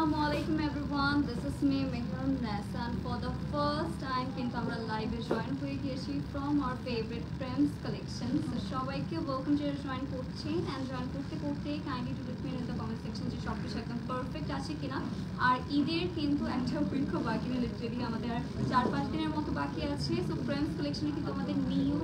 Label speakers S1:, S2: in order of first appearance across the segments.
S1: Assalamualaikum everyone. This is me Mehran Nessa and for the first time কিন্তু আমরা লাইভে join হয়ে গিয়েছি from our favorite Friends collection. So সবাইকে welcome যারা জয়েন করছেন and জয়েন করতে করতে kindly to let me know in the comment section যে সবকিছু একদম পারফেক্ট আছে কিনা। আর ঈদের কিন্তু একটা উইক বাকি নেই, লিটারালি আমাদের আর 4-5 দিনের মতো বাকি আছে। সো Friends collection কিন্তু আমাদের নিউ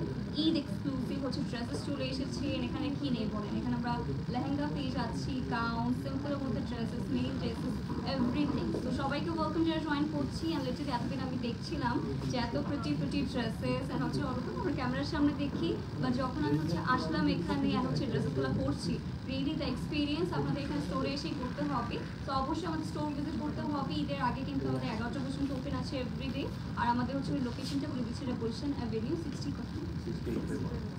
S1: ঈদ এক্সক্লুসিভ হচ্ছে ড্রেসেস চলে এসেছে। এখানে কি নেই বলেন, এখানে আমরা লেহেঙ্গা পেয়ে যাচ্ছি, গাউন, সিম্পলের মধ্যে ড্রেসেস, মেইন ড্রেসেস, এভরিথিং। তো সবাইকে ওয়েলকাম যারা জয়েন করছি। অ্যান্ড লিটারালি এতদিন আমি দেখছিলাম যে এত প্রিটি ড্রেসেস অ্যান্ড হচ্ছে অতক্ষণ আমরা ক্যামেরার সামনে দেখি, বা যখন আমি হচ্ছে আসলাম এখানে অ্যান্ড হচ্ছে ড্রেসেসগুলো পরছি, রিয়েলি দ্য এক্সপিরিয়েন্স আপনাদের এখানে স্টোরে এসেই করতে হবে। তো অবশ্যই আমাদের স্টোর ভিজিট করতে হবে। ঈদের আগে কিন্তু আমাদের 11টা পর্যন্ত ওপেন আছে এভরিডে। আর আমাদের হচ্ছে ওই লোকেশনটা বলে দিচ্ছি, এটা গুলশান অ্যাভিনিউ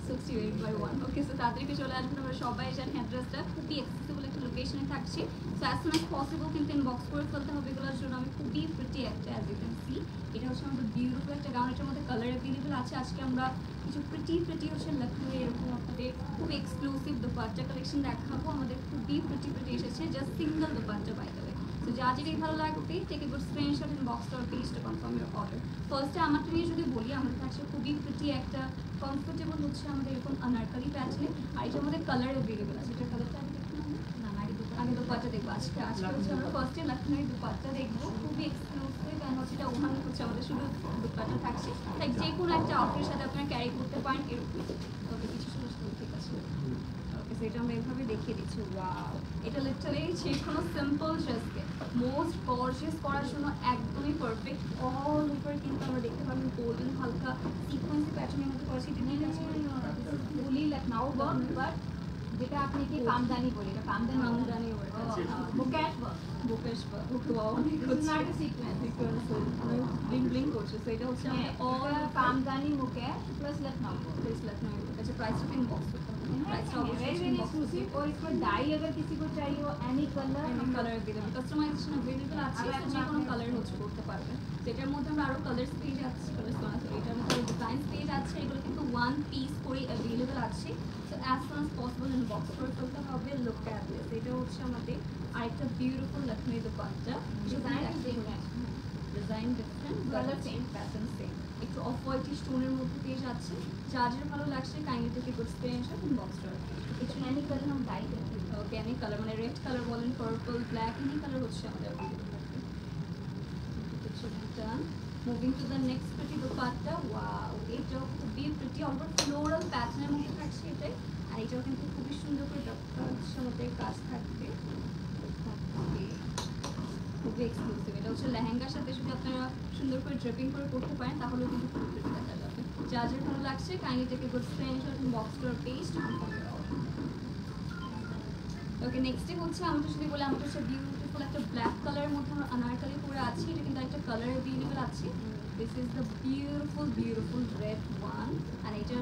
S1: 68/1। ওকে, সো তাড়াতাড়ি চলে আসবেন। আমরা সবাই জানি অ্যাড্রেসটা খুবই অ্যাক্সেসিবল একটা লোকেশনে থাকছে। So as soon as possible কিন্তু ইনবক্স করে ফেলতে হবে এগুলোর জন্য। আমি খুবই প্রিটি একটা, অ্যাজ ইউ ক্যান সি, এটা হচ্ছে আমাদের বিউটিফুল একটা গাউন। এটার মধ্যে কালার অ্যাভেলেবল আছে। আজকে আমরা কিছু প্রিটি হচ্ছে লখনউ এরকম আপনাদের খুব এক্সক্লুসিভ দোপাট্টা কালেকশন দেখাবো। আমাদের খুবই প্রিটি এসেছে, just single dupatta by the way. তো যা যেটাই ভালো লাগবে take a good screenshot in box or page to confirm your order. ফার্স্টে আমারটা নিয়ে যদি বলি, আমাদের কাছে খুবই প্রিটি একটা কমফোর্টেবল হচ্ছে আমাদের এরকম আনারকলি প্যাটার্নে। আর এটার মধ্যে কালার অ্যাভেলেবল আছে। এটার কালারটা আমি দেখলাম না, আগে দোপাট্টা দেখবো। আজকে হচ্ছে আমরা ফার্স্টে লখনউ দোপাট্টা দেখবো, খুবই এক্সক্লুসিভ। কারণ হচ্ছে এটা ওখানে হচ্ছে আমাদের শুধু দোপাট্টা থাকছে, তাই যে কোনো একটা আউটফিটের সাথে আপনারা ক্যারি করতে পারেন এরকম। ওকে, কিছু শুধু ঠিক আছে। সেটা আমরা এভাবে দেখিয়ে দিচ্ছি। ওয়াও, এটা লিটারালি যে কোনো সিম্পল ড্রেসকে মোস্ট গর্জিয়াস করার জন্য একদমই পারফেক্ট। অল উপর কিন্তু আমরা দেখতে পারবেন গোল্ডেন হালকা সিকোয়েন্সি প্যাটার্নের মধ্যে করেছি। এটা নিয়ে আছে বলি লখনউ ওয়ার্ক, বাট যেটা আপনি কি কামদানি বলি, এটা kamdani mukesh work. Wow, not sequence bling bling করছে। সো এটা হচ্ছে অল কামদানি মুকেশ প্লাস লখনউ अच्छा प्राइस तो इनबॉक्स करता हूँ। प्राइस तो ऑब्वियसली इनबॉक्स और इसमें डाई अगर किसी को चाहिए हो any colour available, customisation available আছে। তো যে কোনো কালার হচ্ছে করতে পারবেন। যেটার মধ্যে আমরা আরো কালারস পেয়ে যাচ্ছি, এটার মধ্যে ডিজাইন পেয়ে যাচ্ছে। এগুলো কিন্তু ওয়ান পিস করে अवेलेबल আছে। So as soon as possible inbox করে ফেলতে হবে। লুক অ্যাট দিস, এটা হচ্ছে আমাদের আরেকটা beautiful Lucknow dupatta. Design different, colour same, pattern same, একটু অফ হোয়াইট স্টোনের মধ্যে পেয়ে যাচ্ছে। যার ভালো লাগছে কাইন্ডলি থেকে গুড স্ক্রিনশট ইনবক্স করে। কিছু এনি কালার हम डाई करते हैं। ओके, एनी कलर মানে রেড কালার বলেন, পার্পল, ব্ল্যাক, এনি কালার হচ্ছে আমাদের done. Moving to the next pretty dupatta. Wow, এটাও খুবই প্রিটি, অলমোস্ট ফ্লোরাল প্যাটার্নের মধ্যে থাকছে এটাই। আর এটাও কিন্তু খুবই সুন্দর করে হচ্ছে আমাদের কাজ থাকবে, খুবই এক্সক্লুসিভ। এটা হচ্ছে লেহেঙ্গার সাথে যদি আপনারা সুন্দর করে ড্রেপিং করে করতে পারেন তাহলেও কিন্তু খুব প্রিটি দেখা যাবে। যা ভালো লাগছে kindly take a good screenshot in box to page to confirm your order. Okay, নেক্সটে হচ্ছে আমাদের যদি বলে, আমাদের হচ্ছে বিউটিফুল একটা ব্ল্যাক কালারের মধ্যে আমরা আনারকলি পরে আছি। এটা কিন্তু একটা কালার অ্যাভেলেবল আছে। This is the beautiful red one. আর এটা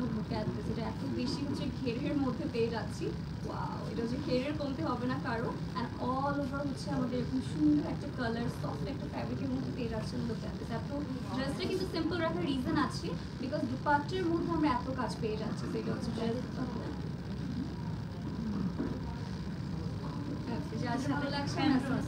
S1: এটা এত বেশি হচ্ছে ঘেরের মধ্যে পেয়ে যাচ্ছি। ওয়াও, এটা হচ্ছে ঘেরের কমতে হবে না কারো। অ্যান্ড অল ওভার হচ্ছে আমাদের এরকম সুন্দর একটা কালার, সফট একটা ফ্যাব্রিকের মধ্যে পেয়ে যাচ্ছে। এত ড্রেসটা কিন্তু সিম্পল রাখার রিজন আছে, বিকজ দুপাট্টার মধ্যে আমরা এত কাজ পেয়ে যাচ্ছি। তো এটা হচ্ছে ড্রেস যার ভালো লাগছে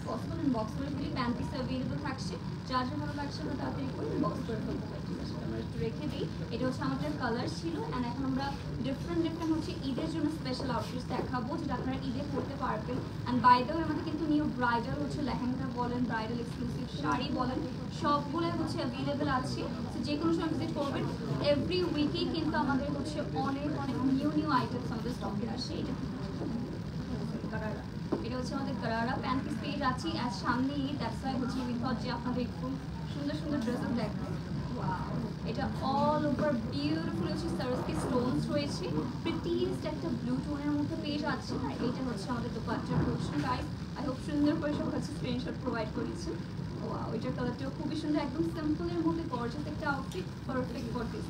S1: পসিবল ইনবক্স করে ফেলি। প্যান্ট পিস অ্যাভেলেবল থাকছে। যার ভালো লাগছে আমরা তাড়াতাড়ি করে ইনবক্স করে ফেলতে পারি। ঠিক আছে, আমরা একটু রেখে দিই। এটা হচ্ছে আমাদের কালার ছিল। অ্যান্ড এখন আমরা ডিফারেন্ট হচ্ছে ঈদের জন্য স্পেশাল আউটফিটস দেখাবো, যেটা আপনারা ঈদে পরতে পারবেন। অ্যান্ড বাই দ্য ওয়ে আমাদের কিন্তু নিউ ব্রাইডাল হচ্ছে লেহেঙ্গা বলেন, ব্রাইডাল এক্সক্লুসিভ শাড়ি বলেন, সবগুলো হচ্ছে অ্যাভেলেবল আছে। তো যে কোনো সময় ভিজিট করবেন। এভরি উইকেই কিন্তু আমাদের হচ্ছে অনেক নিউ আইটেমস আমাদের স্টকে আসে। এটা হচ্ছে আমাদের গারারা প্যান্ট পিস পেয়ে যাচ্ছি। আর সামনে ঈদ, দ্যাটস ওয়াই হচ্ছে উইথআউট যে আপনাদের একটু সুন্দর ড্রেসেস দেখবেন। ওয়াও, এটা অল ওভার বিউটিফুল হচ্ছে সারস্কি স্টোনস রয়েছে। প্রিটিয়েস্ট একটা ব্লু টোনের মধ্যে পেয়ে যাচ্ছে। আর এইটা হচ্ছে আমাদের দোপাট্টার পোর্শন। গাইস, আই হোপ সুন্দর করে সব হচ্ছে স্ক্রিনশট প্রোভাইড করেছি। ওয়াও, এটার কালারটাও খুবই সুন্দর, একদম সিম্পলের মধ্যে গর্জিয়াস একটা আউটফিট, পারফেক্ট ফর দিস।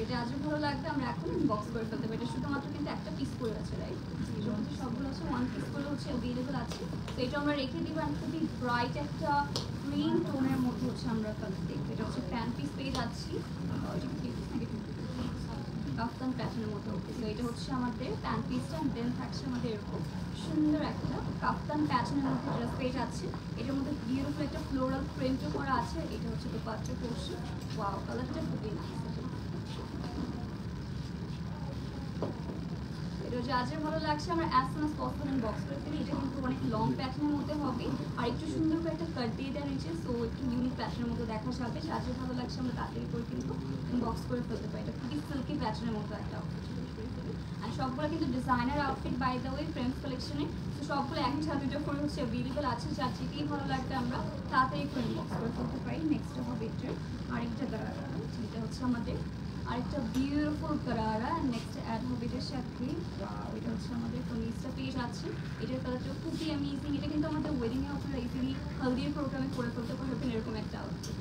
S1: এটা আজ ভালো লাগবে আমরা এখন বক্স করে ফেলতে পারি। এটা শুধুমাত্র কিন্তু একটা পিস করে আছে, রাইট? সবগুলো হচ্ছে ওয়ান পিস করে হচ্ছে অ্যাভেলেবল আছে। তো এটা আমরা রেখে দিব। আর খুবই ব্রাইট একটা গ্রিন টোনের মধ্যে হচ্ছে আমরা কালার দেখবো। এটা হচ্ছে প্যান্ট পিস পেয়ে যাচ্ছি, কাফতান প্যাটার্নের মধ্যে। ওকে, তো এটা হচ্ছে আমাদের প্যান্ট পিসটা, দেন থাকছে আমাদের এরকম সুন্দর একটা কাপ্তান প্যাটার্নের মধ্যে ড্রেস পেজ আছে। এটার মধ্যে বিউটিফুল একটা ফ্লোরাল প্রিন্টও করা আছে। এটা হচ্ছে দোপাট্টা পোর্শন। ওয়াও, কালারটা খুবই নাইস। এটা যাদের ভালো লাগছে আমরা as soon as possible inbox করে ফেলি। এটা কিন্তু অনেক লং প্যাটার্নের মধ্যে হবে আর একটু সুন্দর করে একটা কাট দিয়ে দেওয়া নিচে, সো একটু ইউনিক প্যাটার্নের মধ্যে দেখা যাবে। যাদের ভালো লাগছে আমরা তাড়াতাড়ি করে কিন্তু ইনবক্স করে ফেলতে পারি। এটা খুবই সিল্কি প্যাটার্নের মতো একটা আউটফিট করে ফেলি। আর সবগুলো কিন্তু designer outfit by the way friends কালেকশনে। তো সবগুলো একই সাথে দুটো করে হচ্ছে অ্যাভেলেবল আছে। যার যেটাই ভালো লাগবে আমরা তাড়াতাড়ি করে ইনবক্স করে ফেলতে পারি। নেক্সট হবে এটার আরেকটা গারারা, যেটা হচ্ছে আমাদের আরেকটা বিউটিফুল গারারা। নেক্সট অ্যাড হবে এটার সাথে, এটা হচ্ছে আমাদের কমিজটা পেজ আছে। এটার কালারটা খুবই অ্যামেজিং। এটা কিন্তু আমাদের ওয়েডিংয়ে আপনারা ইজিলি হলদির প্রোগ্রামে করে ফেলতে পারবেন এরকম একটা আউটফিট।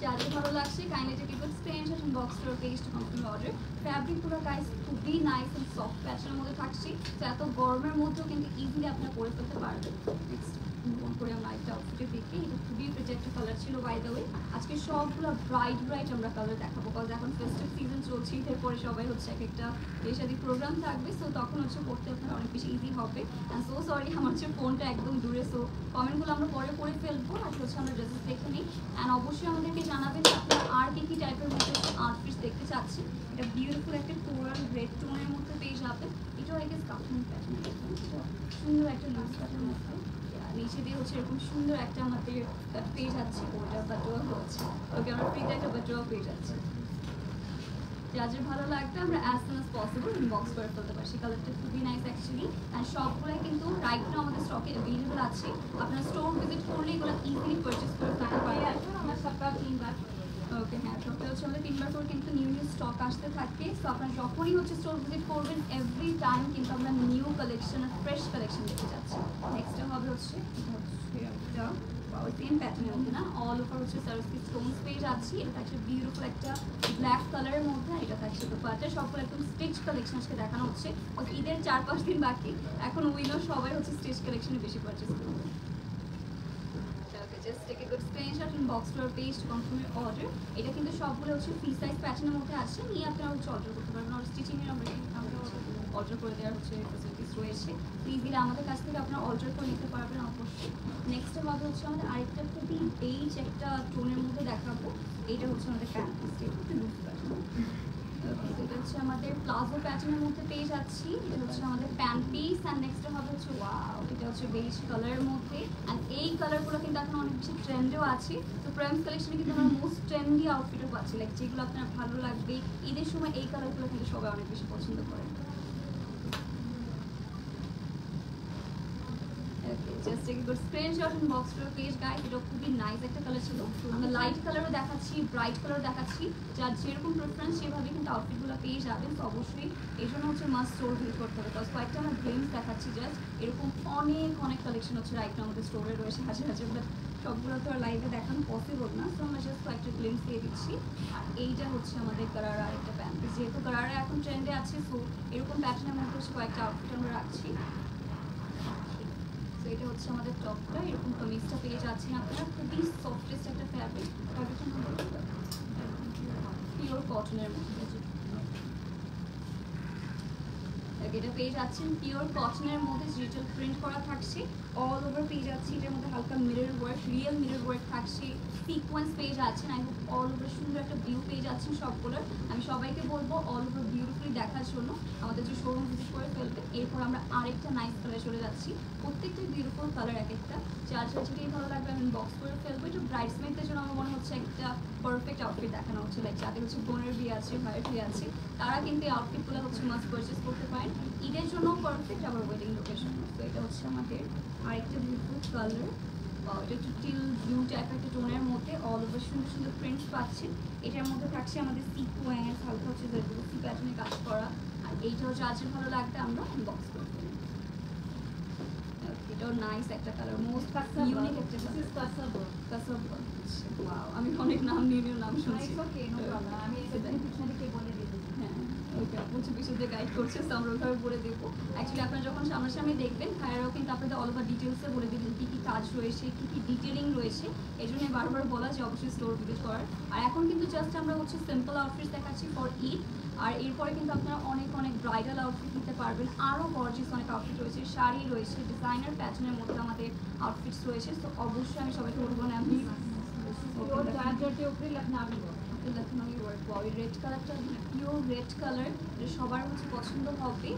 S1: যাদের ভালো লাগছে kindly take it screenshot inbox করে পেজ টু কনফার্ম অর্ডার। ফ্যাব্রিকগুলো গাইস খুবই নাইস এন্ড সফট প্যাটার্নের মধ্যে থাকছে, তো এত গরমের মধ্যেও কিন্তু ইজিলি আপনারা করে ফেলতে পারবেন। নেক্সট মন করে আমরা একটা আউটফিটে দেখি। এটা খুবই প্রিটি একটা কালার ছিল বাই দ্য ওয়ে। আজকে সবগুলো ব্রাইট ব্রাইট আমরা কালার দেখাবো, কারণ এখন ফেস্টিভ সিজন চলছে। এরপরে সবাই হচ্ছে এক একটা বিয়ে প্রোগ্রাম থাকবে, সো তখন হচ্ছে পড়তে আপনার অনেক বেশি ইজি হবে। অ্যান্ড সো সরি, আমার হচ্ছে ফোনটা একদম দূরে, সো কমেন্টগুলো আমরা পরে করে ফেলবো। আর হচ্ছে আমরা ড্রেসেস দেখে নিই। অ্যান্ড অবশ্যই আমাদেরকে জানাবেন যে আপনারা আর কি টাইপের মধ্যে আউটফিটস দেখতে চাচ্ছেন। এটা বিউটিফুল একটা কোরাল রেড টোনের মধ্যে পেয়ে যাবেন। এটাও আই গেস কাপ্তান প্যাটার্ন, সুন্দর একটা লুজ কাটের মধ্যে। নিচে দিয়ে হচ্ছে এরকম সুন্দর একটা আমাদের পেজ আছে, ওটা বাটোয়া হচ্ছে। ওকে, আমরা ফ্রিতে একটা বাটোয়া পেজ আছে। যাদের ভালো লাগবে আমরা as soon as possible inbox করে ফেলতে পারি। সেই কালারটা খুবই নাইস অ্যাকচুয়ালি। অ্যান্ড সবগুলোই কিন্তু রাইট নাও আমাদের স্টকে অ্যাভেলেবল আছে। আপনারা স্টোর ভিজিট করলে এগুলো ইজিলি পারচেস করে ফেলতে পারবেন। আমরা সপ্তাহে 3 বার, ওকে হ্যাঁ, সপ্তাহে হচ্ছে আমাদের 3 বার করে কিন্তু নিউ স্টক আসতে থাকে। সো আপনারা যখনই হচ্ছে স্টোর ভিজিট করবেন এভরি টাইম কিন্তু আমরা নিউ কালেকশন আর ফ্রেশ কালেকশন দেখতে যাচ্ছি। নেক্সট হবে হচ্ছে সেম প্যাটার্নের মধ্যে না, অল ওভার হচ্ছে সারস্কি স্টোনস পেজ আছে। এটা থাকছে বিউটিফুল একটা ব্ল্যাক কালারের মধ্যে। এটা থাকছে দোপাট্টা। সবগুলো একদম স্টিচ কালেকশন আজকে দেখানো হচ্ছে। ঈদের 4-5 দিন বাকি, এখন উইনো সবাই হচ্ছে স্টিচ কালেকশনে বেশি পারচেস করবে। Just take a good screenshot inbox to our page to confirm your order. এটা কিন্তু সবগুলো হচ্ছে ফ্রি সাইজ প্যাটার্নের মধ্যে আছে, নিয়ে আপনারা হচ্ছে অর্ডার করতে পারবেন। আর স্টিচিংয়ের আমরা অর্ডার করে দেওয়ার হচ্ছে ফেসিলিটিস রয়েছে। ইজিলি আমাদের কাছ থেকে আপনারা অর্ডার করে নিতে পারবেন অবশ্যই। নেক্সট হবে হচ্ছে আমাদের আরেকটা খুবই বেজ একটা টোনের মধ্যে দেখাবো। এইটা হচ্ছে আমাদের প্যান্ট পিস, একটু বুঝতে পারবেন। এটা হচ্ছে আমাদের প্লাজো প্যাটার্নের মধ্যে পেয়ে যাচ্ছি। এটা হচ্ছে আমাদের প্যান্ট পিস। অ্যান্ড নেক্সট হবে হচ্ছে ওয়াও, এটা হচ্ছে বেজ কালারের মধ্যে। অ্যান্ড এই কালারগুলো কিন্তু এখন অনেক বেশি ট্রেন্ডেও আছে। তো প্রেমস কালেকশনে কিন্তু আমরা মোস্ট ট্রেন্ডি আউটফিটও পাচ্ছি, লাইক যেগুলো আপনার ভালো লাগবে। ঈদের সময় এই কালারগুলো কিন্তু সবাই অনেক বেশি পছন্দ করে। Just take good screenshot inbox to page guys. এটা খুবই নাইস একটা কালার ছিল। আমরা লাইট কালারও দেখাচ্ছি, ব্রাইট কালার দেখাচ্ছি। যার যেরকম প্রেফারেন্স সেভাবে কিন্তু আউটফিটগুলো পেয়ে যাবেন। তো অবশ্যই এই জন্য হচ্ছে মাস্ট স্টোর ভিজিট করতে হবে। বিকজ কয়েকটা আমরা গ্লিমস দেখাচ্ছি জাস্ট, এরকম অনেক কালেকশন হচ্ছে রাইট নাও আমাদের স্টোরে রয়েছে হাজার হাজার, বাট সবগুলো তো আর লাইভে দেখানো পসিবল না। সো আমরা জাস্ট কয়েকটা গ্লিমস দিয়ে দিচ্ছি। আর এইটা হচ্ছে আমাদের গারারা আরেকটা প্যান্ট, যেহেতু গারারা এখন ট্রেন্ডে আছে, সো এরকম প্যাটার্নের মধ্যে হচ্ছে কয়েকটা আউটফিট আমরা রাখছি। এটা হচ্ছে আমাদের টপটা, এরকম কামিজটা পেয়ে যাচ্ছেন আপনারা। খুবই সফটেস্ট একটা ফ্যাব্রিক, পিওর কটনের মধ্যে। এটা পেয়ে যাচ্ছেন পিওর কটনের মধ্যে, ডিজিটাল প্রিন্ট করা থাকছে। অল ওভার পেয়ে যাচ্ছে এটার মধ্যে হালকা mirror work, real mirror work থাকছে। সিকোয়েন্স পেয়ে যাচ্ছেন। আই হোপ অল ওভার সুন্দর একটা ভিউ পেয়ে যাচ্ছেন সবগুলোর। আমি সবাইকে বলবো অল ওভার বিউটিফুলি দেখার জন্য আমাদের যে শোরুম ভিজিট করে ফেলবে। এরপর আমরা আরেকটা নাইস কালার চলে যাচ্ছি। প্রত্যেকটা বিউটিফুল কালার এক একটা, যার যেটাই ভালো লাগবে আমি বক্স করে ফেলবো। এটা ব্রাইডসমেডদের জন্য আমার মনে হচ্ছে একটা পারফেক্ট আউটফিট দেখানো হচ্ছে, লাইক যাদের হচ্ছে বোনের বিয়ে আছে, ভাইয়ের বিয়ে আছে, তারা কিন্তু এই আউটফিটগুলো হচ্ছে মাস্ট পারচেস করতে পারেন। ঈদের জন্য পারফেক্ট, আবার ওয়েডিং লোকেশন। তো এটা হচ্ছে আমাদের আরেকটা বিউটিফুল কালার। এটা একটু টিল ব্লু টাইপ একটা টোনের মধ্যে অল ওভার সুন্দর সুন্দর প্রিন্টস পাচ্ছেন। এটার মধ্যে থাকছে আমাদের সিকোয়েন্স, হালকা হচ্ছে জেরদস্তি প্যাটার্নে কাজ করা। আর এইটাও যার ভালো লাগবে আমরা বক্স করে ফেলি। ওকে, এটাও নাইস একটা কালার, মোস্ট
S2: Cassava.
S1: ইউনিক একটা
S2: This is cassava.
S1: Cassava. Wow, আমি অনেক নাম নিয়ে নাম শুনছি।
S2: It's okay, no problem. আমি এটা ডিকশনারিতে বলে দিয়ে দেবো।
S1: হ্যাঁ, ওকে, আপু বিশুদ্ধ গাইড করছে, তো আমরা ওইভাবে বলে দেবো। অ্যাকচুয়ালি আপনারা যখন সামনাসামনি দেখবেন, ভাইয়ারাও কিন্তু আপনাদের অল ওভার ডিটেলসে বলে দেবেন কী কী কাজ রয়েছে, কী কী ডিটেলিং রয়েছে। এই জন্য বারবার বলা যে অবশ্যই স্টোর ভিজিট করার। আর এখন কিন্তু জাস্ট আমরা হচ্ছে সিম্পল আউটফিট দেখাচ্ছি ফর ঈদ। আর এরপরে কিন্তু আপনারা অনেক অনেক ব্রাইডাল আউটফিট নিতে পারবেন, আরও গর্জিয়াস অনেক আউটফিট রয়েছে, শাড়ি রয়েছে, ডিজাইনার প্যাটার্নের মধ্যে আমাদের আউটফিটস রয়েছে। তো অবশ্যই আমি সবাইকে বলবো না, আমি
S2: Pure georgette উপরে লখনউই work.
S1: লখনউই ওয়ার্ক, ওই রেড কালারটা পিওর রেড কালার, সবার হচ্ছে পছন্দ হবে।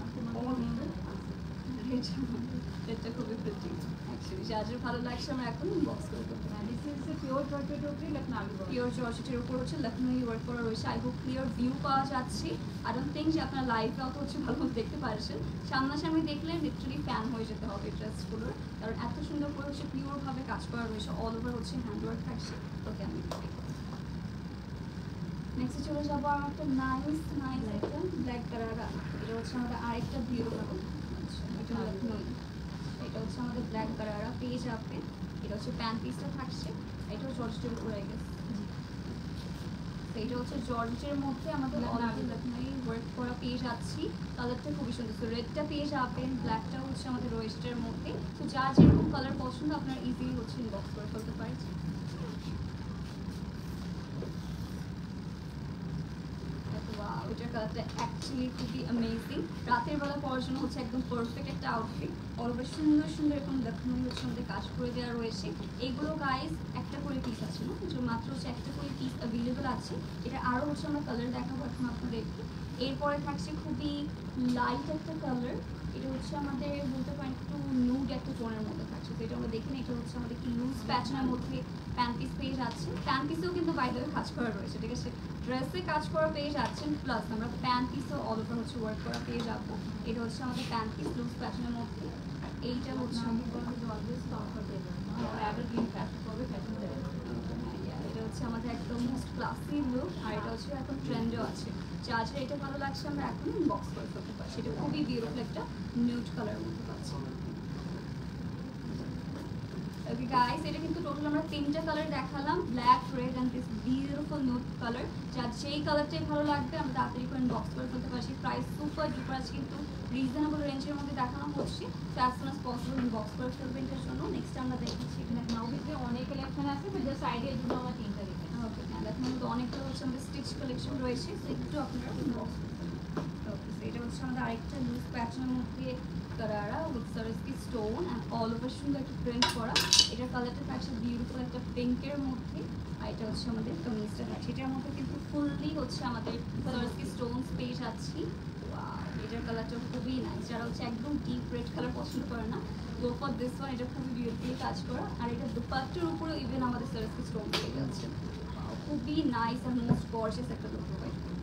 S1: রেডটা খুবই প্রিটি অ্যাকচুয়ালি, যাদের ভালো লাগছে আমরা এখন বক্স করে করতে পারি।
S2: This is the pure georgette উপরে লখনউই work.
S1: পিওর জর্জেটের উপর হচ্ছে লখনউই ওয়ার্ক করা রয়েছে। আই হোপ ক্লিয়ার ভিউ পাওয়া যাচ্ছে। আই ডোন্ট থিঙ্ক যে আপনারা লাইভে অত হচ্ছে ভালো দেখতে পারছেন, সামনাসামনি দেখলে লিটারালি ফ্যান হয়ে যেতে হবে ড্রেসগুলোর, কারণ এত সুন্দর করে হচ্ছে পিওরভাবে কাজ করা রয়েছে, অল ওভার হচ্ছে হ্যান্ডওয়ার্ক থাকছে। ওকে, আমি নেক্সটে চলে যাবো আমার একটা নাইস একটা ব্ল্যাক কালার। এটা হচ্ছে আমাদের আরেকটা বিউটিফুল, আচ্ছা এটা লখনউই, এটা হচ্ছে আমাদের ব্ল্যাক কালার পেয়ে যাবে। এটা হচ্ছে প্যান্ট পিসটা থাকছে, এটাও জর্জেটের উপর আই গেস। এটা হচ্ছে জর্জের মধ্যে আমাদের লখনউই ওয়ার্ক করা পেয়ে যাচ্ছি। কালারটা খুবই সুন্দর, তো রেডটা পেয়ে যাবেন, ব্ল্যাকটা হচ্ছে আমাদের রোয়েস্টের মধ্যে। তো যা যেরকম কালার পছন্দ আপনারা ইজিলি হচ্ছে ইনবক্স করে ফেলতে পারছেন। ওইটার কালারটা অ্যাকচুয়ালি খুবই অ্যামেজিং, রাতের বেলা পরার জন্য হচ্ছে একদম পারফেক্ট একটা আউটফিট। অলওভার সুন্দর সুন্দর এরকম লখনউই হচ্ছে আমাদের কাজ করে দেওয়া রয়েছে। এগুলো গাইস একটা করে পিস আছে না, যে মাত্র হচ্ছে একটা করে পিস অ্যাভেলেবেল আছে। এটা আরও হচ্ছে আমরা কালার দেখাবো এখন আপনাদেরকে। এরপরে থাকছে খুবই লাইট একটা কালার, এটা হচ্ছে আমাদের বলতে পারেন একটু নুড একটা টোনের মধ্যে থাকছে। তো এটা আমরা দেখি না, এটা হচ্ছে আমাদের কি লুজ প্যাটার্নের মধ্যে প্যান্ট পিস পেয়ে যাচ্ছে। প্যান্ট পিসেও কিন্তু বাইরে কাজ করা রয়েছে, ঠিক আছে, ড্রেসে কাজ করা পেয়ে যাচ্ছেন, প্লাস আমরা প্যান্ট পিসও অল ওভার হচ্ছে ওয়ার্ক করা পেয়ে যাবো। এটা হচ্ছে আমাদের প্যান্ট পিস লুজ প্যাটার্নের মধ্যে। আর এইটা হচ্ছে এটা হচ্ছে আমাদের একদম মোস্ট ক্লাসি লুক, আর এটা হচ্ছে এখন ট্রেন্ডও আছে। যার এটা ভালো লাগছে আমরা এখন বক্স করে ফেলতে পারছি। এটা খুবই বিউটিফুল একটা নিউড কালারের মধ্যে পাচ্ছি। ওকে গাইস, এটা কিন্তু টোটাল আমরা তিনটা কালার দেখালাম, black, red and this beautiful nude colour. যার যেই কালারটাই ভালো লাগবে আমরা তাড়াতাড়ি করে বক্স করে ফেলতে পারছি। প্রাইস সুপার ডুপার আছে, কিন্তু রিজনেবল রেঞ্জের মধ্যে দেখানো হচ্ছে। তো as soon as possible box করে ফেলবেন এটার জন্য। নেক্সট আমরা দেখাচ্ছি এখানে
S2: লখনউইতে অনেক কালেকশন আছে, তো জাস্ট আইডিয়ার জন্য আমরা তিনটা রেখেছি।
S1: ওকে, লখনউর মধ্যে অনেকগুলো হচ্ছে আমাদের স্টিচ কালেকশন রয়েছে, তো একটু আপনারা বক্স করে ফেলবেন। ওকে, এটা হচ্ছে আমাদের আরেকটা লুজ প্যাটার্নের মধ্যে কারারা with Swarovski stone and all over সুন্দর একটা প্রিন্ট করা। এটার কালারটা থাকছে বিউটিফুল একটা পিঙ্কের মধ্যে। আর এটা হচ্ছে আমাদের কামিজটা থাকছে, এটার মধ্যে কিন্তু ফুললি হচ্ছে আমাদের সারস্কি স্টোনস পেয়ে যাচ্ছি। এটার কালারটা খুবই নাইস, যারা হচ্ছে একদম ডিপ রেড কালার পছন্দ করে না, গো ফর দিস ওয়ান। এটা খুবই বিউটিফুল কাজ করা, আর এটা দুপাট্টার উপরেও ইভেন আমাদের সারস্কি স্টোন পেয়ে যাচ্ছে। খুবই নাইস আর মোস্ট গর্জিয়াস একটা লুক প্রোভাইড করবে।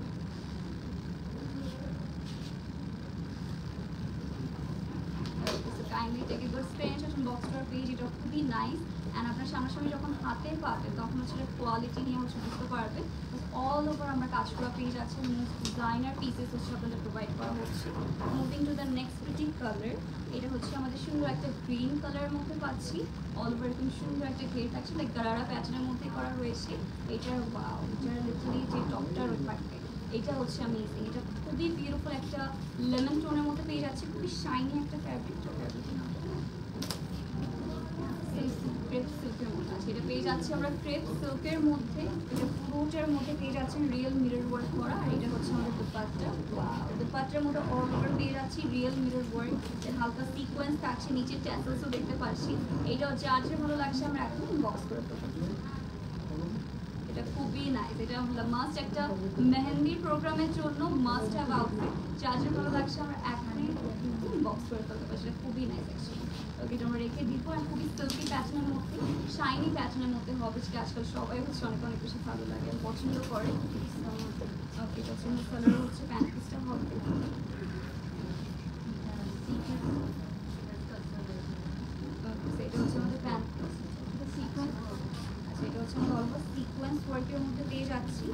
S1: Kindly take a good screenshot on বক্সটার পেজ। এটা খুবই নাইস, অ্যান্ড আপনার সামনাসামনি যখন হাতে পাবেন তখন হচ্ছে কোয়ালিটি নিয়ে হচ্ছে বুঝতে পারবেন। অল ওভার আমরা কাজ করা পেয়ে যাচ্ছে, ডিজাইনার পিসেস হচ্ছে আপনাদের প্রোভাইড করা হচ্ছে। Moving to the next pretty colour, এটা হচ্ছে আমাদের সুন্দর একটা গ্রিন কালারের মধ্যে পাচ্ছি। অল ওভার এরকম সুন্দর একটা ঘের থাকছে, লাইক গারারা প্যাটার্নের মধ্যে করা রয়েছে। এটার ওয়াও, এটার লিটারালি যে টপটার পারফেক্ট, এটা হচ্ছে অ্যামেজিং। এটা খুবই বিউটিফুল একটা লেমন টোনের মধ্যে পেয়ে যাচ্ছে, খুবই শাইনি একটা ফ্যাব্রিক। ক্রেপ সিল্কের মধ্যে আছে, এটা পেয়ে যাচ্ছে আমরা ক্রেপ সিল্কের মধ্যে। এটা পুরোটার মধ্যে পেয়ে যাচ্ছেন রিয়েল মিরর ওয়ার্ক করা। আর এটা হচ্ছে আমাদের দুপাট্টা, দুপাট্টার মধ্যে অল ওভার পেয়ে যাচ্ছি রিয়েল মিরর ওয়ার্ক, হালকা সিকোয়েন্স থাকছে, নিচে ট্যাসেলসও দেখতে পাচ্ছি। এটা হচ্ছে আর যে ভালো লাগছে আমরা এখন বক্স করে দেবো। এটা খুবই নাইস, এটা মাস্ট একটা মেহেন্দির প্রোগ্রামের জন্য মাস্ট হ্যাভ আউটফিট। যার যে ভালো লাগছে আমরা এখনই বক্স করে ফেলতে পারছি। এটা খুবই নাইস অ্যাকচুয়ালি। ওকে, এটা আমরা রেখে দিব। আর খুবই সিল্কি প্যাটার্নের মধ্যে, শাইনি প্যাটার্নের মধ্যে হবে, যেটা আজকাল সবাই হচ্ছে অনেক অনেক বেশি ভালো লাগে, পছন্দ করে। ওকে, এটা হচ্ছে কালার হচ্ছে প্যান্ট পিসটা হবে। এটা হচ্ছে আমাদের প্যান্ট সিকোয়েন্স। আচ্ছা, এটা হচ্ছে আমরা অলমোস্ট সিকোয়েন্স ওয়ার্কের মধ্যে পেয়ে যাচ্ছি।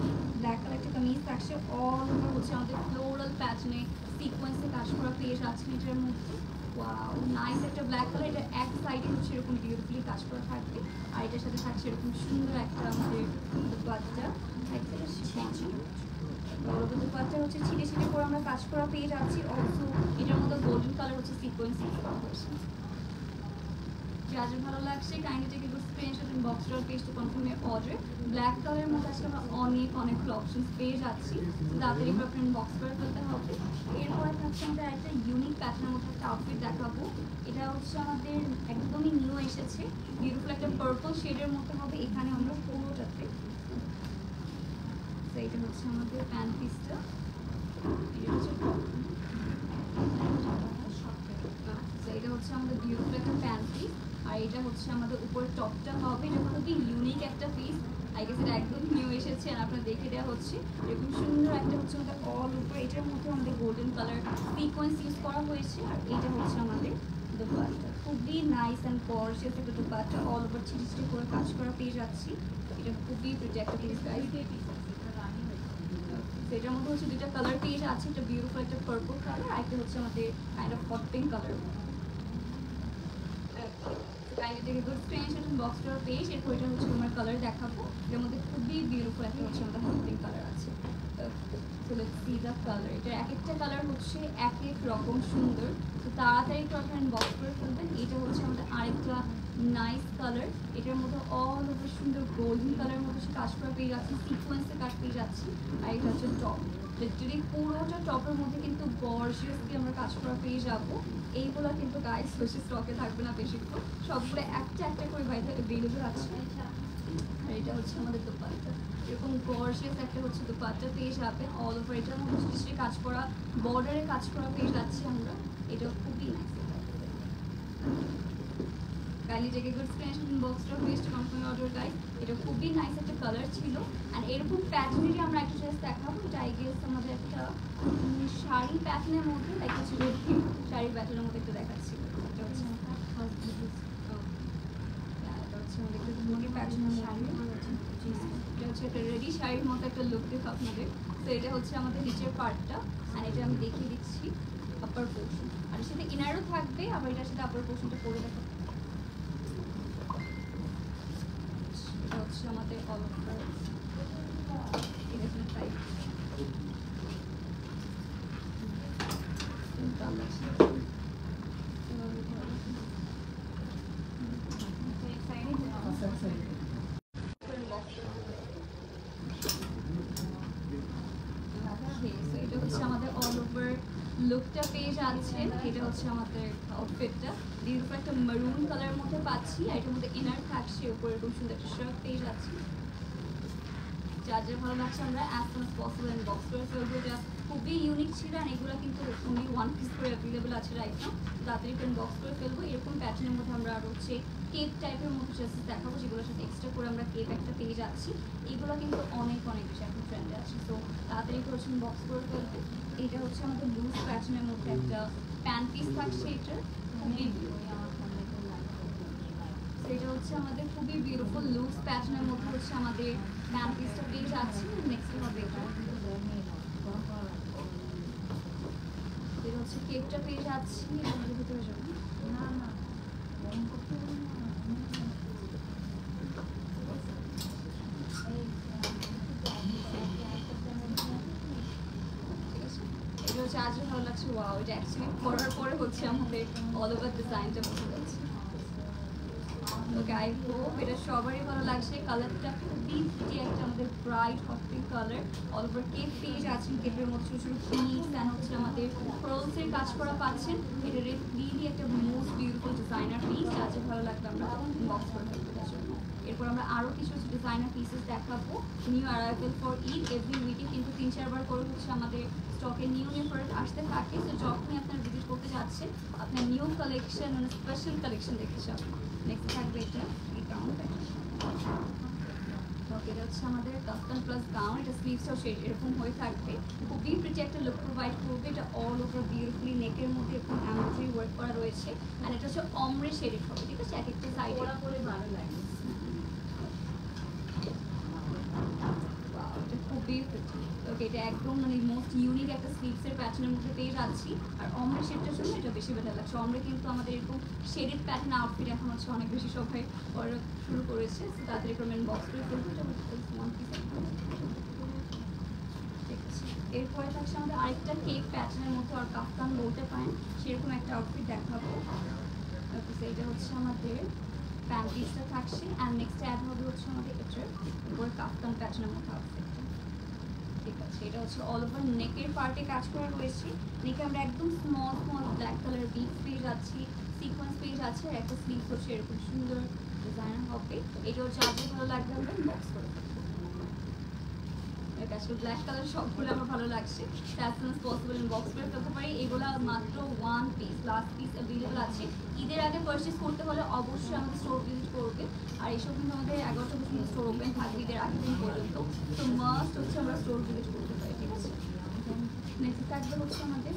S1: ব্ল্যাক কালার একটা কামিজ থাকছে, অল ওভার হচ্ছে আমাদের ফ্লোরাল প্যাটার্নে সিকোয়েন্সে কাজ করা পেয়ে যাচ্ছি এটার মধ্যে। ওয়াও নাইস একটা ব্ল্যাক কালার, এটা এক সাইডে হচ্ছে এরকম বিউটিফুলি কাজ করা থাকবে, আর এটার সাথে থাকছে এরকম সুন্দর একটা আমাদের দুপাট্টা, বড় দুপাট্টা হচ্ছে ছিটে ছিটে করে আমরা কাজ করা পেয়ে যাচ্ছি। অলসো এটার মধ্যে গোল্ডেন কালার হচ্ছে সিকোয়েন্স ইউজ করা হয়েছে। যাদের ভালো লাগছে kindly take your screenshot in box dot page to confirm your order. Black কালারের মধ্যে আজকে আমরা অনেকগুলো অপশনস পেয়ে যাচ্ছি, তাড়াতাড়ি করে আপনার বক্স করে ফেলতে হবে। এরপরে থাকছে আমাদের একটা ইউনিক প্যাটার্নের মধ্যে একটা আউটফিট দেখাবো। এটা হচ্ছে আমাদের একদমই নিউ এসেছে, বিউটিফুল একটা পার্পল শেডের মধ্যে হবে এখানে আমরা পুরোটাতে। তো এটা হচ্ছে আমাদের প্যান্ট পিসটা, এটা হচ্ছে আমাদের বিউটিফুল একটা প্যান্ট পিস, আর এটা হচ্ছে আমাদের উপরের টপটা হবে। এটা খুবই ইউনিক একটা পিস, আই গেস এটা একদম নিউ এসেছে, আর আপনারা দেখে দেওয়া হচ্ছে এরকম সুন্দর একটা হচ্ছে আমাদের অল উপরে, এটার মধ্যে আমাদের গোল্ডেন কালার সিকোয়েন্স ইউজ করা হয়েছে। আর এটা হচ্ছে আমাদের দুপাট্টা, খুবই নাইস অ্যান্ড গর্জিয়াস একটা দুপাট্টা, অল ওভার ছিটি ছিটি করে কাজ করা পেয়ে যাচ্ছি। এটা খুবই প্রিটি পিস গাইস। এটার মধ্যে হচ্ছে দুইটা কালার পেয়ে যাচ্ছে, একটা বিউটিফুল একটা পার্পল কালার, আর একটা হচ্ছে আমাদের kind of hot pink colour. Kindly take good screenshot in box dot page. এরপর এটা হচ্ছে আমার কালার দেখাবো, এর মধ্যে খুবই বিউটিফুল একটা হচ্ছে আমাদের হট পিঙ্ক কালার আছে। So let's see the colour. এটা এক একটা কালার হচ্ছে এক এক রকম সুন্দর, তো তাড়াতাড়ি তো আপনারা বক্স করে ফেলবেন। এটা হচ্ছে আমাদের আরেকটা নাইস কালার, এটার মধ্যে অল ওভার সুন্দর গোল্ডেন কালারের মধ্যে কাজ করা পেয়ে যাচ্ছি, সিকোয়েন্সে কাজ পেয়ে যাচ্ছি। আর এটা হচ্ছে টপ, লিটারালি পুরোটা টপের মধ্যে কিন্তু গর্জিয়াসলি আমরা কাজ করা পেয়ে যাবো। এইগুলো কিন্তু গাইস বেশি স্টকে থাকবে না বেশিক্ষণ, সবগুলো একটা একটা করে বাইরে অ্যাভেলেবল আছে। আর এটা হচ্ছে আমাদের দুপাট্টা, এরকম গর্জিয়াস একটা হচ্ছে দুপাট্টা পেয়ে যাবে, অল ওভার এটার মধ্যে স্পেশালি কাজ করা বর্ডারে কাজ করা পেয়ে যাচ্ছি আমরা। এটা খুবই nice. Kindly take a good screenshot in box dot page to confirm order guys. এটা খুবই নাইস একটা কালার ছিল, অ্যান্ড এরকম প্যাটার্নেরই আমরা একটা ড্রেস দেখাবো। এটা আই গেস আমাদের একটা শাড়ি প্যাটার্নের মধ্যে, লাইক হচ্ছে শাড়ি প্যাটার্নের মধ্যে একটা দেখাচ্ছি। এটা হচ্ছে এটা হচ্ছে একটা রেডি শাড়ির মতো একটা লুক দেখ আপনাদের। তো এটা হচ্ছে আমাদের নিচের পার্টটা, আর এটা আমি দেখিয়ে দিচ্ছি আপার পোর্শন, আর এর সাথে ইনারও থাকবে, আবার এটার সাথে আপার পোর্শনটা পরে দেখাবো। এটা হচ্ছে আমাদের অল ওভার এরকম টাইপ লুকটা পেয়ে যাচ্ছেন। এটা হচ্ছে আমাদের আউটফিটটা, বিউটিফুল একটা মারুন কালারের মধ্যে পাচ্ছি, আর এটার মধ্যে ইনার থাকছে, উপরে এরকম সুন্দর একটা শার্ট পেয়ে যাচ্ছি। যার যার ভালো লাগছে আমরা as soon as possible inbox করে ফেলবো। এটা খুবই ইউনিক ছিল, আর এগুলো কিন্তু অনলি ওয়ান পিস করে অ্যাভেলেবল আছে রাইট নাও, তাড়াতাড়ি করে বক্স করে ফেলবো। এরকম প্যাটার্নের মধ্যে আমরা আরও হচ্ছে কেপ টাইপের মধ্যে ড্রেসেস দেখাবো, যেগুলোর সাথে এক্সট্রা করে আমরা কেপ একটা পেয়ে যাচ্ছি। এগুলো কিন্তু অনেক বেশি এখন ট্রেন্ডে আছে, তো তাড়াতাড়ি করে বক্স করে ফেলবে। এটা হচ্ছে আমাদের লুজ প্যাটার্নের মধ্যে একটা প্যান্ট পিস থাকছে, এটা খুবই এটা হচ্ছে আমাদের খুবই বিউটিফুল লুজ প্যাটার্নের মধ্যে হচ্ছে আমাদের প্যান্ট পিসটা পেয়ে যাচ্ছি। নেক্সট হবে এটা হচ্ছে কেকটা পেয়ে যাচ্ছি, আমাদের ভিতরে যাবো না না এটা হচ্ছে আজ ভালো লাগছে। ওয়াও, এটা অ্যাকচুয়ালি পরার পরে হচ্ছে আমাদের অল ওভার ডিজাইনটা বোঝা যাচ্ছে। ওকে, আই হোপ এটা সবারই ভালো লাগছে। কালারটা খুবই প্রিটি একটা আমাদের bright hot pink colour, all over cape পেয়ে যাচ্ছেন, কেপের মধ্যে ছোটো ছোটো পিস অ্যান্ড হচ্ছে আমাদের ফ্রলসের কাজ করা পাচ্ছেন। এটা রিয়েলি একটা মোস্ট বিউটিফুল ডিজাইনার পিস, যাচ্ছে ভালো লাগবে আমরা বক্স করে ফেলতে জন্য। এরপর আমরা আরও কিছু ডিজাইনার পিসেস দেখাবো, new arrival for Eid. Every উইকে কিন্তু 3-4 বার করে হচ্ছে আমাদের স্টকে নিউ প্রোডাক্ট আসতে থাকে। তো যখনই আপনারা ভিজিট করতে যাচ্ছেন আপনার নিউ কালেকশন মানে স্পেশাল কালেকশন দেখতে যাবেন। নেক্সট থাকবে এটা এই গাউন প্যাটার্ন। এটা হচ্ছে আমাদের কাস্টম প্লাস গাউন, এটা স্লিভসও এরকম হয়ে থাকবে, খুবই প্রিটি একটা লুক প্রোভাইড করবে। এটা অল ওভার বিউটিফুলি নেকের মধ্যে এরকম এমব্রয়ডারি ওয়ার্ক করা রয়েছে, আর এটা হচ্ছে অমরে শেডেড হবে, ঠিক আছে, এক একটা সাইডে ওরা করে ভালো লাগে। এটা খুবই প্রিটি। ওকে, এটা একদম মানে মোস্ট ইউনিক একটা স্লিভসের প্যাটার্নের মধ্যে পেয়ে যাচ্ছি। আর অমরা শেডটার জন্য এটা বেশি বেটার লাগছে। অমরা কিন্তু আমাদের এরকম শেডেড প্যাটার্ন আউটফিট এখন হচ্ছে অনেক বেশি সবাই করা শুরু করেছে। তো তাদের রিকমেন্ড বক্স করে ফেলবো। এটা ওয়ান পিস। এরপরে থাকছে আমাদের আরেকটা কেক প্যাটার্নের মধ্যে আর কাফতান বলতে পারেন সেরকম একটা আউটফিট দেখাবো। এটা হচ্ছে আমাদের প্যান্ট পিসটা থাকছে অ্যান্ড নেক্সট অ্যাড হবে হচ্ছে আমাদের এটার উপরে কাফতান প্যাটার্নের মধ্যে আউটফিটটা। ঠিক আছে, এটা হচ্ছে অল ওভার নেকের পার্টে কাজ করা রয়েছে। নেকে আমরা একদম small small black colour bits পেয়ে যাচ্ছি, সিকোয়েন্স পেয়ে যাচ্ছে, আর একটা স্লিভ হচ্ছে এরকম সুন্দর ডিজাইন হবে। এটা হচ্ছে আজকে ভালো লাগবে আমরা বক্স করে আসলে ব্ল্যাক কালার সবগুলো আমার ভালো লাগছে। As soon as possible box করে ফেলতে পারি। এগুলো মাত্র one piece, last piece available আছে। ঈদের আগে পারচেস করতে হলে অবশ্যই আমাদের স্টোর ভিজিট করবে। আর এইসব কিন্তু আমাদের 11টা পর্যন্ত স্টোর ওপেন থাকবে ঈদের আগের দিন পর্যন্ত। তো মাস্ট হচ্ছে আমরা স্টোর ভিজিট করতে পারি। ঠিক আছে, নেক্সট থাকবে হচ্ছে আমাদের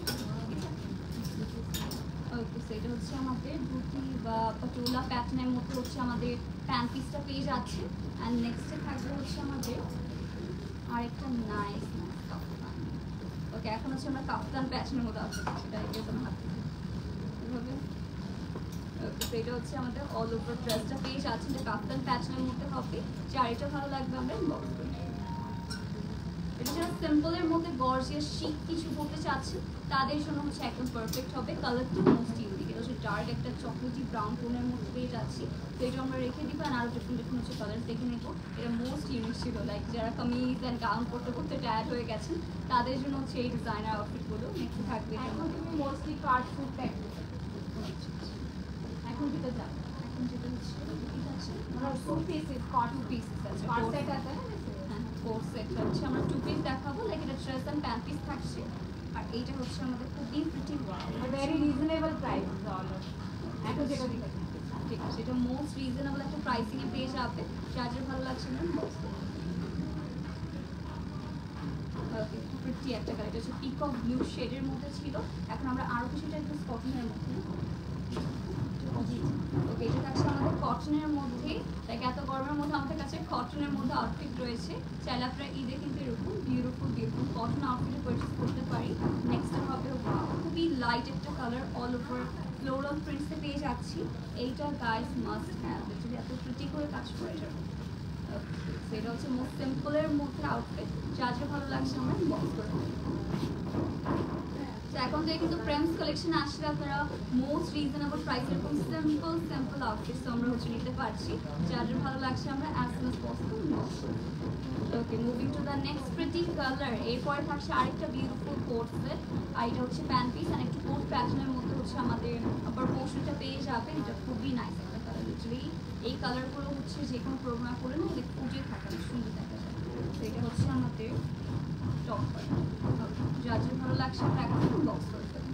S1: ওকে, সেটা হচ্ছে আমাদের ধুতি বা পাটোলা প্যাটার্নের মধ্যে হচ্ছে আমাদের প্যান্ট পিসটা পেয়ে যাচ্ছে। অ্যান্ড নেক্সটে থাকবে হচ্ছে আমাদের আরেকটা নাইস কাফতান। ওকে, এখন হচ্ছে আমরা কাফতান প্যাটার্নের মধ্যে আসছি, সেটা একদম হাতে এভাবে। ওকে, তো এটা হচ্ছে আমাদের অল ওভার ড্রেসটা পেয়ে যাচ্ছে, যে কাফতান প্যাটার্নের মধ্যে হবে। যার এটা ভালো লাগবে আমরা বক্স করে। এটা যারা সিম্পলের মধ্যে গর্জিয়াস শিক কিছু করতে চাচ্ছেন তাদের জন্য হচ্ছে একদম পারফেক্ট হবে। কালারটা মোস্ট ইউনিক, এটা হচ্ছে ডার্ক একটা চকলেটি ব্রাউন টোনের মধ্যে পেয়ে যাচ্ছি। তো এটা আমরা রেখে দিব। আর আরও ডিফারেন্ট ডিফারেন্ট হচ্ছে কালার দেখে নেবো। এটা মোস্ট ইউনিক ছিল, লাইক যারা কামিজ অ্যান্ড গাউন করতে করতে টায়ার্ড হয়ে গেছেন তাদের জন্য হচ্ছে এই ডিজাইনার আউটফিটগুলো। নেক্সট থাকবে
S2: এখন তুমি মোস্টলি কার্ড ফুড প্যাক এখন যেটা যাবে
S1: এখন যেটা হচ্ছে
S2: টু পিসেস কটন পিসেস আছে,
S1: Part
S2: সেট আছে
S1: হ্যাঁ, কোট সেট হচ্ছে আমরা টু পিস দেখাবো, লাইক এটা ড্রেস অ্যান্ড প্যান্ট পিস থাকছে। আর এইটা হচ্ছে আমাদের খুবই pretty
S2: very reasonable price all এখন যেটা দেখেছি।
S1: ঠিক আছে, এটা মোস্ট রিজনেবল একটা প্রাইসিংয়ে পেয়ে যাবে। যার যার ভালো লাগছে না বক্স। ওকে, প্রিটি একটা কালার, এটা হচ্ছে পিকক ব্লু শেডের মধ্যে ছিল। এখন আমরা আরও কিছুটা একটু কটনের মধ্যে। ওকে, এটা থাকছে আমাদের কটনের মধ্যে। লাইক এত গরমের মধ্যে আমাদের কাছে কটনের মধ্যে আউটফিট রয়েছে। চাইলে আপনারা ঈদে কিন্তু এরকম বিউটিফুল বিউটিফুল কটন আউটফিটে পারচেস করতে পারি। নেক্সট হবে খুবই লাইট একটা কালার, অল ওভার ফ্লোরাল প্রিন্টসে পেয়ে যাচ্ছি। এইটা গাইস মাস্ট হ্যাভ, যদি এত প্রিটি করে কাজ করে এটা। সেটা হচ্ছে মোস্ট সিম্পলের মধ্যে আউটফিট। যা যা ভালো লাগছে আমরা বক্স করে দেবো। তো এখন থেকে কিন্তু প্রেমস কালেকশন আসলে আপনারা মোস্ট রিজনেবল প্রাইস এরকম সিম্পল আউটফিটস আমরা হচ্ছে নিতে পারছি। যাদের ভালো লাগছে আমরা as soon as possible box করে দেবো। Okay, moving to the next pretty colour. এরপরে থাকছে আরেকটা বিউটিফুল কোট সেট। আর এটা হচ্ছে প্যান্ট পিস আর একটু কোট প্যাটার্নের মধ্যে হচ্ছে আমাদের আপার পোর্শনটা পেয়ে যাবে। এটা খুবই নাইস একটা কালার। লিটারালি এই কালারগুলো হচ্ছে যে কোনো প্রোগ্রাম করে না ফুটে থাকে, সুন্দর দেখা যায়। তো এটা হচ্ছে আমাদের টপ পার্ট। যার যার ভালো লাগছে আমরা এখন বক্স করে দেবো।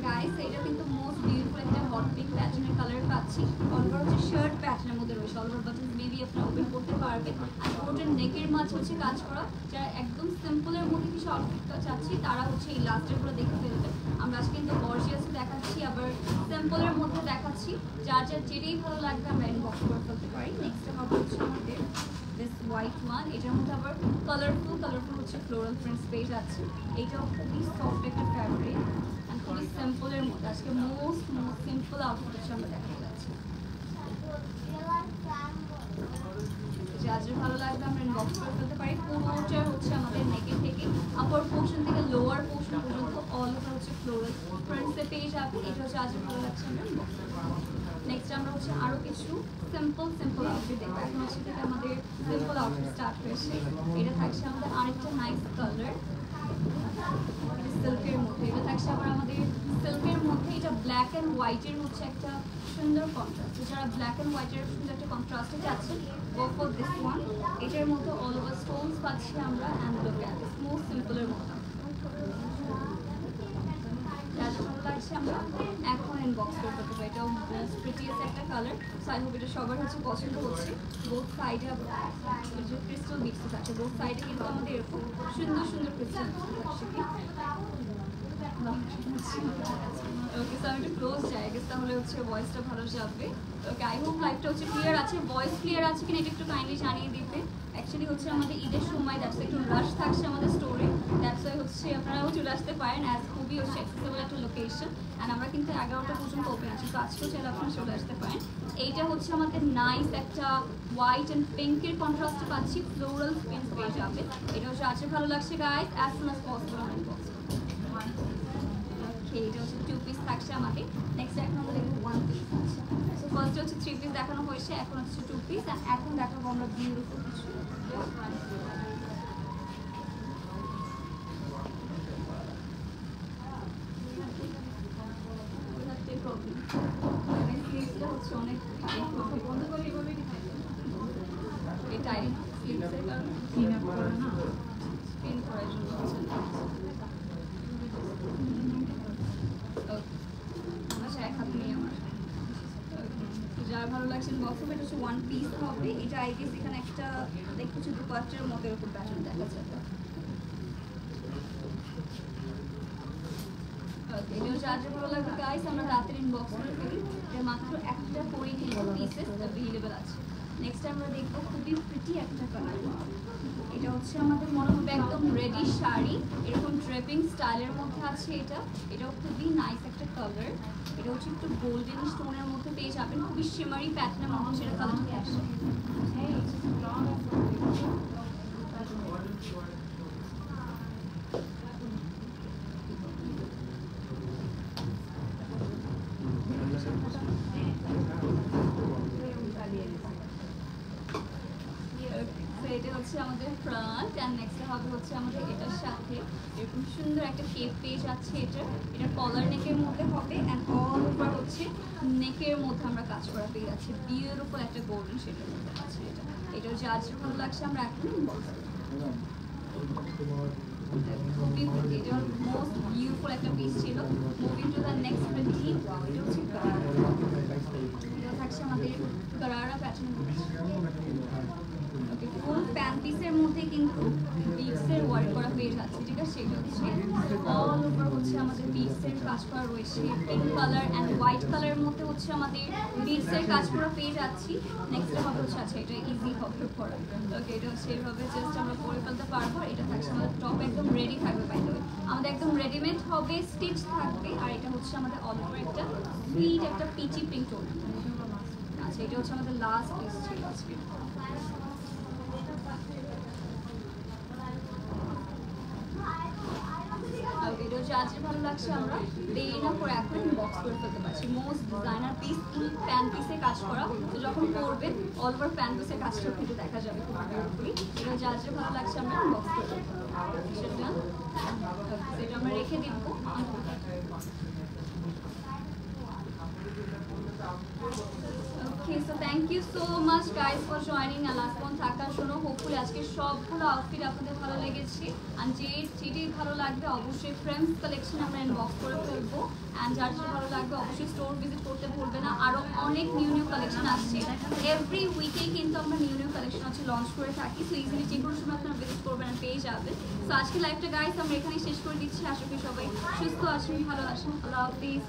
S1: গাইস, এটা কিন্তু মোস্ট বিউটিফুল একটা হট পিঙ্ক প্যাটার্নের কালার পাচ্ছি। অলওভার হচ্ছে শার্ট প্যাটার্নের মধ্যে রয়েছে। অলওভার বাটন মেবি আপনারা ওপেন করতে পারবেন। আর কোটের নেকের মাঝে হচ্ছে কাজ করা। যারা একদম সিম্পলের মধ্যে কিছু আউটফিট চাচ্ছি তারা হচ্ছে এই লাস্টেরগুলো দেখে ফেলবে। আমরা আজকে কিন্তু গর্জিয়াসে দেখাচ্ছি, আবার সিম্পলের মধ্যে দেখাচ্ছি। যার যার যেটাই ভালো লাগবে আমরা ইনবক্স করে ফেলতে পারি। নেক্সট হবে হচ্ছে আমাদের দিস হোয়াইট ওয়ান। এটার মধ্যে আবার কালারফুল হচ্ছে ফ্লোরাল প্রিন্টস পেয়ে যাচ্ছে। এইটাও খুবই সফট একটা ফ্যাব্রিক অ্যান্ড খুবই সিম্পলের মধ্যে। আজকে মোস্ট সিম্পল আউটফিট হচ্ছে আমরা দেখাতে যাচ্ছি। যার যার ভালো লাগবে আমরা ইনবক্স করে ফেলতে পারি। পুরোটা হচ্ছে আমাদের নেকের থেকে আপার পোর্শন থেকে লোয়ার পোর্শন পর্যন্ত অল ওভার হচ্ছে ফ্লোরাল প্রিন্টসে পেয়ে যাবে। এটা হচ্ছে আজ ভালো লাগছে আমরা ইনবক্স করে ফেলবো। নেক্সট আমরা হচ্ছে আরও কিছু সিম্পল আউটফিট দেখবো। এখন হচ্ছে থেকে আমাদের সিম্পল আউটফিট স্টার্ট হয়েছে। এটা থাকছে আমাদের আরেকটা নাইস কালার, সিল্কের মধ্যে। এটা থাকছে আবার আমাদের সিল্কের মধ্যে। এটা ব্ল্যাক অ্যান্ড হোয়াইটের হচ্ছে একটা সুন্দর কন্ট্রাস্ট। যারা ব্ল্যাক অ্যান্ড হোয়াইটের সুন্দর একটা কন্ট্রাস্টে যাচ্ছেন গো ফর দিস ওয়ান। এটার মধ্যে অল ওভার স্টোনস পাচ্ছি আমরা and look at this most সিম্পলের মধ্যে। ভালো লাগছে আমরা এখন ইনবক্স করে ফেলতে পারি। এটাও মোস্ট প্রিটিয়েস্ট একটা কালার। সো আই হোপ এটা সবার হচ্ছে পছন্দ হচ্ছে। বোথ সাইডে যে ক্রিস্টাল বিটস থাকছে, বোথ সাইডে কিন্তু আমাদের এরকম সুন্দর ক্রিস্টাল থাকছে। ওকে, সো আমি একটু ক্লোজ যাই, গেস তাহলে হচ্ছে ভয়েসটা ভালো যাবে। ওকে, আই হোপ লাইভটা হচ্ছে ক্লিয়ার আছে, ভয়েস ক্লিয়ার আছে কিনা এটা একটু কাইন্ডলি জানিয়ে দিতে। অ্যাকচুয়ালি হচ্ছে আমাদের ঈদের সময় দ্যাটস একটু রাশ থাকছে আমাদের স্টোরে, দ্যাটস ওয়াই হচ্ছে আপনারাও চলে আসতে পারেন, অ্যাজ খুবই হচ্ছে অ্যাক্সেসেবল একটা লোকেশন। অ্যান্ড আমরা কিন্তু 11টা পর্যন্ত ওপেন আছি, তো আজকেও চাইলে আপনারা চলে আসতে পারেন। এইটা হচ্ছে আমাদের নাইস একটা হোয়াইট অ্যান্ড পিঙ্কের কন্ট্রাস্টে পাচ্ছি, ফ্লোরাল প্রিন্ট পেয়ে যাবে। এটা হচ্ছে আছে ভালো লাগছে guys, as soon as possible অনেক পসিবল। ওকে, এটা হচ্ছে 2 পিস থাকছে আমাদের। নেক্সট এখন আমরা দেখবো 1 পিস আছে। সো ফার্স্ট হচ্ছে 3 পিস দেখানো হয়েছে, এখন হচ্ছে 2 পিস, অ্যান্ড এখন দেখাবো আমরা বিউটিফুল কিছু। হচ্ছে অনেক বন্ধ করে এভাবে এটাই স্লিপসের কারণে স্পিন করার জন্য আচ্ছা, এক হাত নেই আমার। যার ভালো লাগছে বক্স হবে, এটা হচ্ছে 1 পিস হবে। এটা আই গেস এখানে একটা লাইক কিছু দুপাট্টার মতো এরকম প্যাটার্ন দেখা যাবে। এটাও যার ভালো লাগবে গাইস, আমরা রাতের ইনবক্স করে ফেলি। এর মাত্র একটা করে কিন্তু পিসেস অ্যাভেলেবল আছে। নেক্সট আমরা দেখবো খুবই প্রিটি একটা কালার। এটা হচ্ছে আমাদের মনে হবে একদম রেডি শাড়ি, এরকম ড্রেপিং স্টাইলের মধ্যে আছে। এটাও খুবই নাইস একটা কালার। এটা হচ্ছে একটু গোল্ডেন স্টোনের মধ্যে পেয়ে যাবেন, খুবই শিমারি প্যাটার্নের মধ্যে সেটা কালারটা আসে। এটা হচ্ছে আমাদের ফ্রন্ট, অ্যান্ড নেক্সট হবে হচ্ছে আমাদের এটার সাথে এরকম সুন্দর একটা কেপ পেয়ে যাচ্ছে। এটা কলার নেকের মধ্যে হবে, অ্যান্ড অল ওভার হচ্ছে নেকের মধ্যে আমরা কাজ করা পেয়ে যাচ্ছি, বিউটিফুল একটা গোল্ডেন শেডের মধ্যে আছে। এটাও যার ভালো লাগছে আমরা এখন খুবই এটার মোস্ট বিউটিফুল একটা পিস ছিল। মুভিং টু দ্য নেক্সট প্রিন্টি, এটা হচ্ছে এটা থাকছে আমাদের গারারা প্যাটার্ন। ফুল প্যান্ট পিসের মধ্যে কিন্তু বিটসের ওয়ার্ক করা পেয়ে যাচ্ছে, ঠিক আছে? সেটা হচ্ছে অল ওভার হচ্ছে আমাদের বিটসের কাজ করা রয়েছে, পিঙ্ক কালার অ্যান্ড হোয়াইট কালারের মধ্যে হচ্ছে আমাদের বিটসের কাজ করা পেয়ে যাচ্ছি। নেক্সট হবে হচ্ছে আচ্ছা এটা ইজি হবে করা। ওকে, এটা হচ্ছে এইভাবে জাস্ট আমরা পরে ফেলতে পারবো। এটা থাকছে আমাদের টপ একদম রেডি থাকবে, বাই দ্য ওয়ে আমাদের একদম রেডিমেড হবে, স্টিচ থাকবে। আর এটা হচ্ছে আমাদের অল ওভার একটা সুইট একটা পিচি পিঙ্ক টোন। আচ্ছা, এটা হচ্ছে আমাদের লাস্ট পিস ছিল আজকে। ভিডিও যার ভালো লাগছে আমরা দেরি না করে এখন বক্স করে ফেলতে পারছি। মোস্ট ডিজাইনার পিস, ফুল প্যান পিসে কাজ করা, তো যখন পরবেন অল ওভার প্যান পিসের কাজটা কিন্তু দেখা যাবে খুব পুরোপুরি। এটা যার ভালো লাগছে আমরা বক্স করে ফেলতে সেটা আমরা রেখে দিব। Okay, so thank you so much guys for joining আলাসপন থাকার জন্য। হোপফুলি আজকে সবগুলো আউটফিট আপনাদের ভালো লেগেছে, আর যেটি ভালো লাগবে অবশ্যই ফ্রেন্ডস কালেকশন আমরা ইনবক্স করে ফেলবো। অ্যান্ড যার যেটা ভালো লাগবে অবশ্যই স্টোর ভিজিট করতে ভুলবে না, আরও অনেক নিউ কালেকশন আসছে। এভরি উইকেই কিন্তু আমরা নিউ কালেকশন হচ্ছে লঞ্চ করে থাকি, সো ইজিলি যে কোনো সময় আপনারা ভিজিট করবেন আর পেয়ে যাবেন। সো আজকে লাইভটা গাইস আমরা এখানেই শেষ করে দিচ্ছি। আশা করি সবাই সুস্থ আছেন, ভালো আছেন। আল্লাহ হাফিজ।